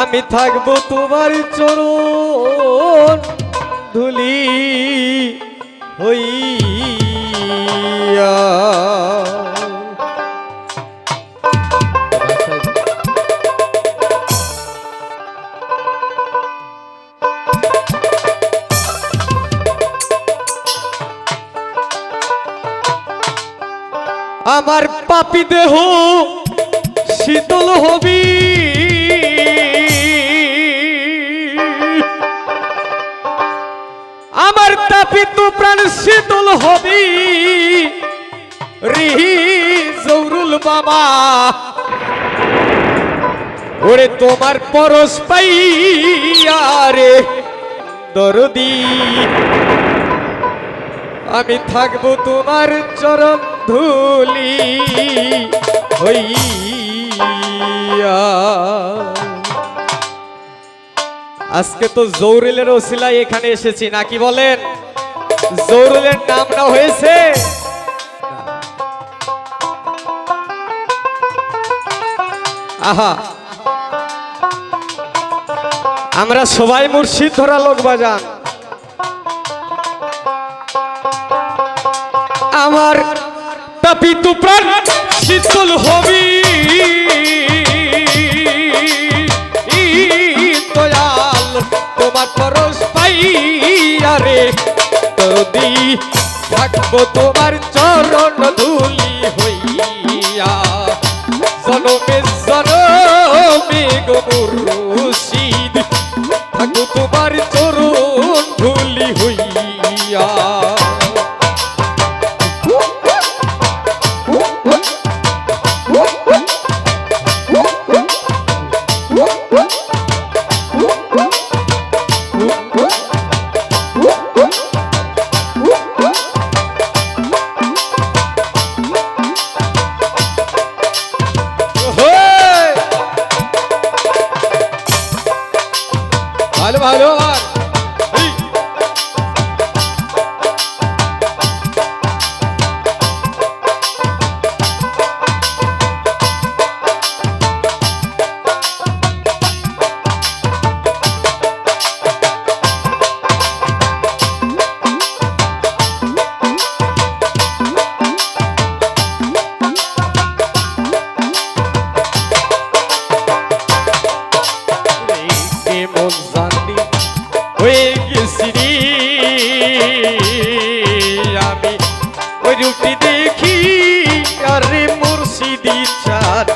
আমি থাকবো তোমার চরণ ধুলি হইয়া। আমার পাপী দেহ শীতল হবি, আমার তাপিত প্রাণ শীতল হবি রিহি জৌরুল বাবা। ওরে তোমার পরশ পাইয়া রে দরদি, আমি থাকবো তোমার চরণ ধুলি হইয়া। আজকে তো জৌরুলের ওসিলায় এখানে এসেছি, নাকি বলেন? জৌরুলের নাম না হয়েছে? আহা, আমরা সবাই মুর্শিদ ধরা লোক বাজান। আমার তাপিত প্রাণ শীতল হবি দয়াল, তোমার পরশ পাইয়া রে দরদি, থাকবো তোমার চরণ ধুলি হইয়া। জনমে জনমে গো মুর্শিদ, থাকবো তোমার চরণ ধুলি হইয়া। ভালো ভালো হয়ে গেছি রে আমি, ওই রূপটি দেখি আরে মুর্শিদি চাঁদ,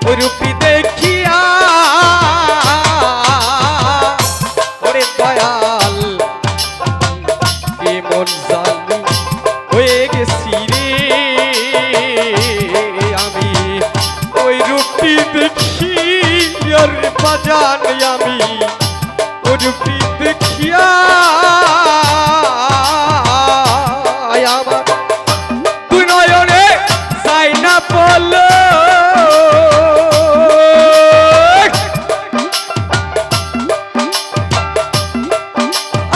ওই রূপটি দেখিয়া ওরে দয়াল কেমন জানি হয়ে গেছি রে আমি, ওই রূপটি দেখি আরে বাজান আমি, ওই রূপটি দেখিয়া আমার দুই নয়নে যাই না বল।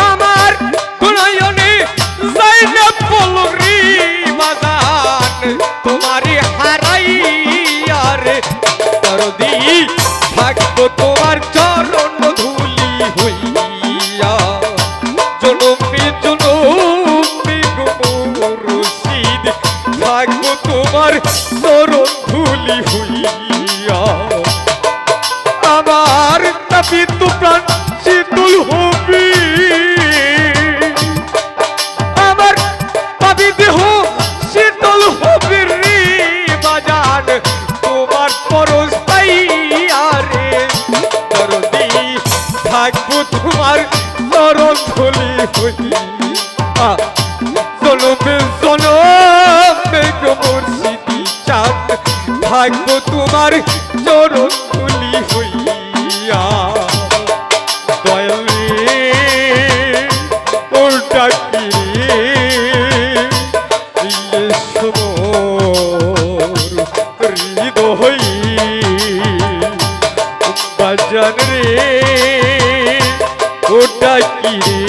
আমার দুই নয়নে যাই না বল রে বাজান, তোমারই হারাইয়া রে দরদি, থাকবো তোমার চরণ ধুলি হইয়া। জনমে জনমে গো মুর্শিদ, থাকবো তোমার চরণ ধুলি হইয়া। আমার তাপিত প্রাণ শীতল হবি, আমার পাপী দেহ শীতল হবি রে বাজান, তোমার পরশ পাইয়া রে দরদি, থাকবো তোমার চরণ ধুলি হইয়া। জনমে জনমে গো মুর্শিদি চাঁদ, থাকবো তোমার চরণ ধুলি হইয়া। দয়াল রে ওটা কি রে হৃদয় বাজান রে, ওটা কি রে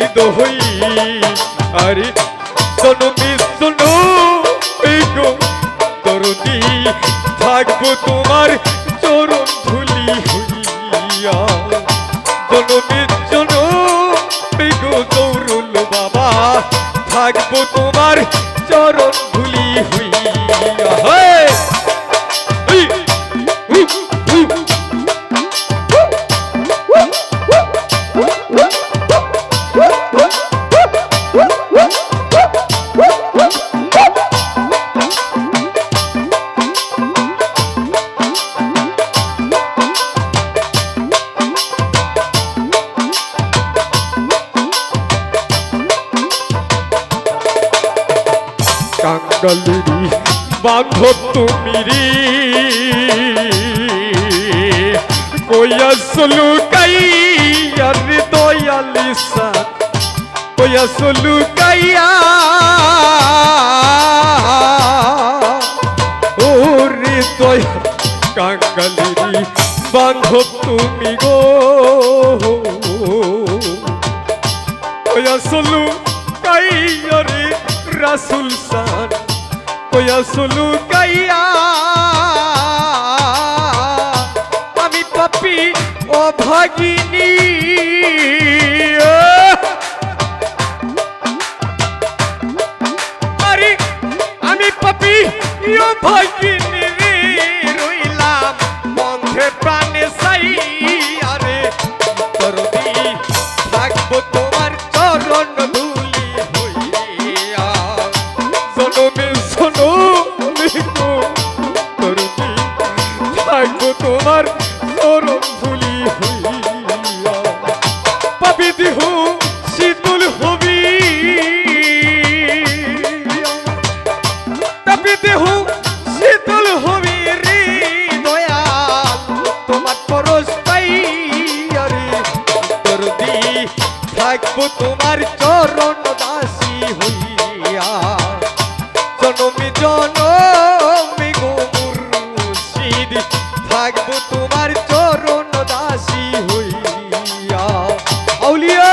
হৃদয়। আরে শোনো গো দরদি থাকবো তোমার চরণ ধুলি হইয়া জনমের জনমে গো জৌরুল বাবা থাকবো তোমার চরণ ধুলি হইয়া কাঙ্গালিরি বাঁধো তুমি রে কইয়া সলু কাইয়া রে দয়ালিসা কইয়া সলু কাইয়া ও রে দয়া কাঙ্গালিরি বাঁধো তুমি গো কইয়া সলু কাইয়া রে রাসুল সান কইয়া সলু গাইয়া আমি পাপি ও ভাগিনী আরে আমি পাপি ও ভাগিনী রইলাম বন্ধে প্রাণে সাই আরে দরদি থাকবো তোমার চরণ ধুলি হইয়া জনমে জনমে গো দরদি থাকবো তোমার চরণ ধুলি হইয়া পাপি দেহ শীতল হবি পাপি দেহ শীতল হবি রে দয়াল তোমার পরশ পাইয়া রে দরদি থাকবো তোমার চরণ দাসী হইয়া জনমে জনমে গো মুর্শিদ থাকবো তোমার চরণ দাসী হইয়া আউলিয়া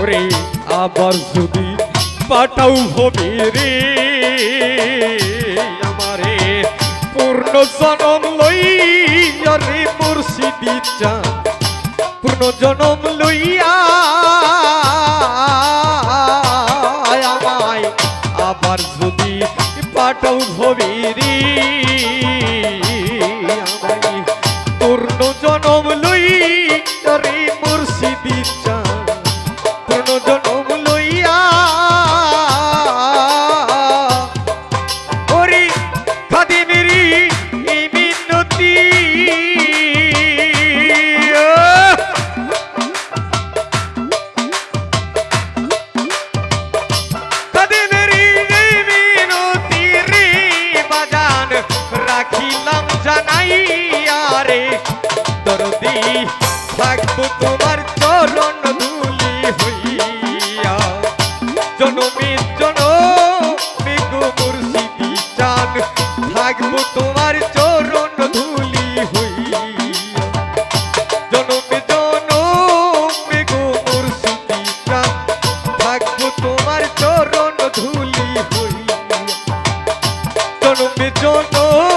ওরে আবার যদি পাঠাও হবে রে আমারে পূর্ণ জনম লইয়া রে মুর্শিদি চান পূর্ণ জনম লইয়া আমায় আবার যদি পাঠাও হবে রে আমায় পূর্ণ জনম লইয়া রে মুর্শিদি চান পূর্ণ জনম লইয়া ওরে খাদিমেরি এই মিনতি খাদিমেরি এই মিনতি রে বাজান রাখিলাম জানাইয়া রে দরদি থাকবো তোমার চরণ ধুলি হইয়া জনমে জনমে গো মুর্শিদি চান থাকবো তোমার চরণ ধুলি হইয়া জনমে জনমে গো মুর্শিদি চান থাকবো তোমার চরণ ধুলি হইয়া জনমে জনম